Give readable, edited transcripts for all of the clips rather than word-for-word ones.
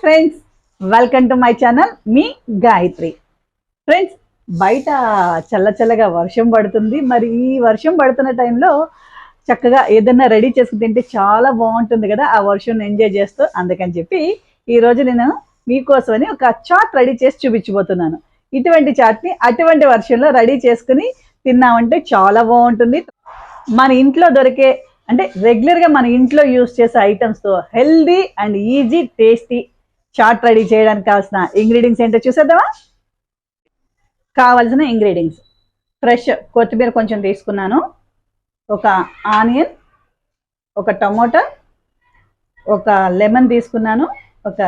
Friends, welcome to my channel me Gayatri. Friends, బయట చల్లగా వర్షం పడుతుంది. మరి ఈ వర్షం పడుతున్న టైంలో చక్కగా ఏదైనా రెడీ చేసుకుని తింటే చాలా బాగుంటుంది కదా, ఆ వర్షం ఎంజాయ్ చేస్తూ. అందుకని చెప్పి ఈరోజు నేను మీకోసమని ఒక చాట్ రెడీ చేసి చూపించబోతున్నాను. ఇటువంటి చాట్ని అటువంటి వర్షంలో రెడీ చేసుకుని తిన్నామంటే చాలా బాగుంటుంది. మన ఇంట్లో దొరికే అంటే రెగ్యులర్గా మన ఇంట్లో యూజ్ చేసే ఐటమ్స్తో healthy and easy tasty chaat ready చేయడానికి కావాల్సిన ఇంగ్రీడియంట్స్ ఏంటో చూసేద్దామా. కావాల్సిన ఇంగ్రీడియంట్స్: ఫ్రెష్ కొత్తిమీర కొంచెం తీసుకున్నాను, ఒక ఆనియన్, ఒక టమోటా, ఒక లెమన్ తీసుకున్నాను, ఒక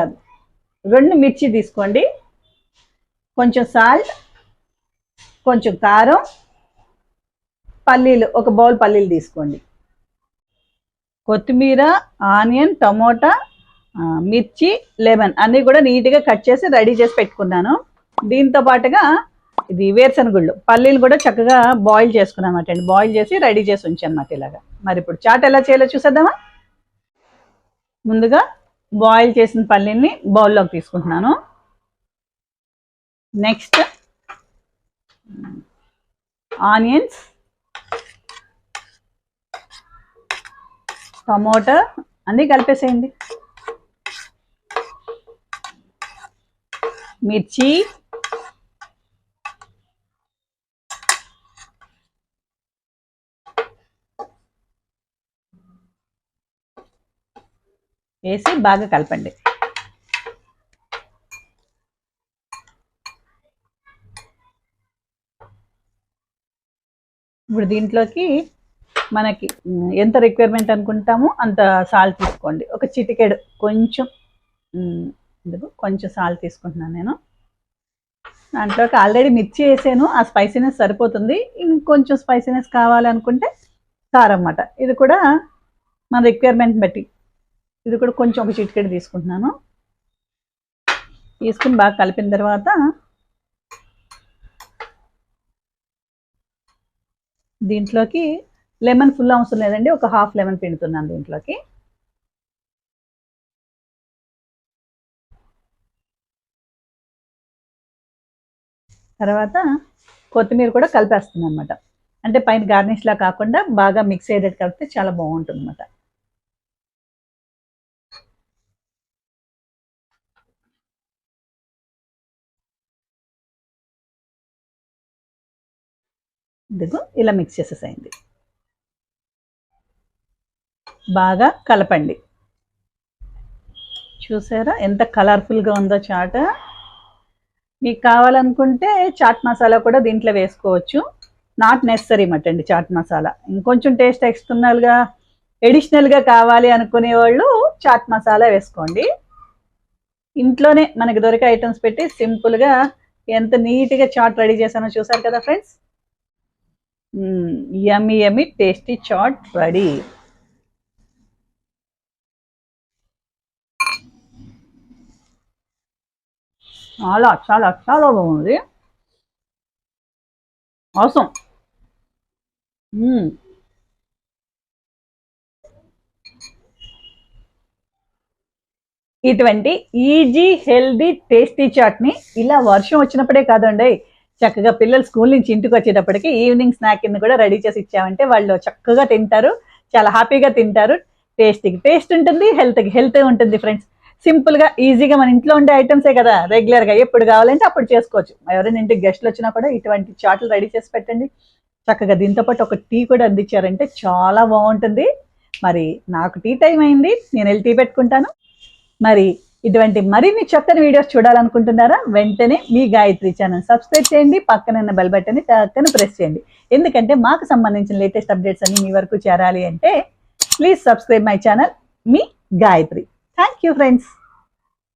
2 మిర్చి తీసుకోండి, కొంచెం సాల్ట్, కొంచెం కారం, పల్లీలు ఒక బౌల్ పల్లీలు తీసుకోండి. కొత్తిమీర, ఆనియన్, టమోటా, మిర్చి, లెమన్ అన్నీ కూడా నీట్గా కట్ చేసి రెడీ చేసి పెట్టుకున్నాను. దీంతో పాటుగా ఇది వేరుశనగుళ్ళు, పల్లీలు కూడా చక్కగా బాయిల్ చేసుకున్నాను అనమాట అండి. బాయిల్ చేసి రెడీ చేసి ఉంచాను అనమాట ఇలాగా. మరి ఇప్పుడు చాట్ ఎలా చేయాలో చూసేద్దామా. ముందుగా బాయిల్ చేసిన పల్లీల్ని బౌల్లోకి తీసుకుంటున్నాను. నెక్స్ట్ ఆనియన్స్, టమోటా అన్నీ కలిపేసేయండి, మిర్చి, వేసి బాగా కలపండి. ఇప్పుడు దీంట్లోకి మనకి ఎంత రిక్వైర్మెంట్ అనుకుంటామో అంత సాల్ట్ తీసుకోండి. ఒక చిటికెడు కొంచెం సాల్ట్ తీసుకుంటున్నాను నేను. దాంట్లోకి ఆల్రెడీ మిర్చి వేసాను, ఆ స్పైసీనెస్ సరిపోతుంది. ఇంకొంచెం స్పైసీనెస్ కావాలనుకుంటే కారం అన్నమాట. ఇది కూడా మన రిక్వైర్మెంట్ బట్టి ఇది కూడా కొంచెం ఒక చిటికెడు తీసుకుంటున్నాను. తీసుకుని బాగా కలిపిన తర్వాత దీంట్లోకి లెమన్ ఫుల్ అవసరం లేదండి, ఒక హాఫ్ లెమన్ పిండుతున్నాను దీంట్లోకి. తర్వాత కొత్తిమీర కూడా కలిపేస్తుంది అనమాట. అంటే పైన గార్నిష్లా కాకుండా బాగా మిక్స్ అయ్యేటట్టు కలిపితే చాలా బాగుంటుంది అనమాట. ఇదిగో ఇలా మిక్స్ చేసేసేయండి, బాగా కలపండి. చూసారా ఎంత కలర్ఫుల్గా ఉందో చాట్. మీకు కావాలనుకుంటే చాట్ మసాలా కూడా దీంట్లో వేసుకోవచ్చు, నాట్ నెసరీ మటండి చాట్ మసాలా. ఇంకొంచెం టేస్ట్ ఎక్స్టర్నల్గా ఎడిషనల్గా కావాలి అనుకునే వాళ్ళు చాట్ మసాలా వేసుకోండి. ఇంట్లోనే మనకి దొరికే ఐటమ్స్ పెట్టి సింపుల్గా ఎంత నీట్గా చాట్ రెడీ చేశానో చూసారు కదా ఫ్రెండ్స్. యమ్మీ యమ్మీ టేస్టీ చాట్ రెడీ. చాలా చాలా చాలా బాగుంది, అవసరం. ఇటువంటి ఈజీ హెల్దీ టేస్టీ చాట్ని ఇలా వర్షం వచ్చినప్పుడే కాదండి, చక్కగా పిల్లలు స్కూల్ నుంచి ఇంటికి వచ్చేటప్పటికి ఈవినింగ్ స్నాక్ కింద కూడా రెడీ చేసి ఇచ్చామంటే వాళ్ళు చక్కగా తింటారు, చాలా హ్యాపీగా తింటారు. టేస్టీకి టేస్ట్ ఉంటుంది, హెల్త్కి హెల్త్ ఉంటుంది ఫ్రెండ్స్. సింపుల్గా ఈజీగా మన ఇంట్లో ఉండే ఐటమ్సే కదా, రెగ్యులర్గా ఎప్పుడు కావాలంటే అప్పుడు చేసుకోవచ్చు. ఎవరైనా ఇంటికి గెస్ట్లు వచ్చినా కూడా ఇటువంటి చాట్లు రెడీ చేసి పెట్టండి. చక్కగా దీంతో పాటు ఒక టీ కూడా అందించారంటే చాలా బాగుంటుంది. మరి నాకు టీ టైం అయింది, నేను వెళ్ళి టీ పెట్టుకుంటాను. మరి ఇటువంటి మరిన్ని చక్కని వీడియోస్ చూడాలనుకుంటున్నారా? వెంటనే మీ గాయత్రి ఛానల్ సబ్స్క్రైబ్ చేయండి, పక్కన బెల్ బటన్ని టక్కన ప్రెస్ చేయండి. ఎందుకంటే మాకు సంబంధించిన లేటెస్ట్ అప్డేట్స్ అన్ని మీ వరకు చేరాలి అంటే please subscribe my channel me Gayatri. Thank you friends.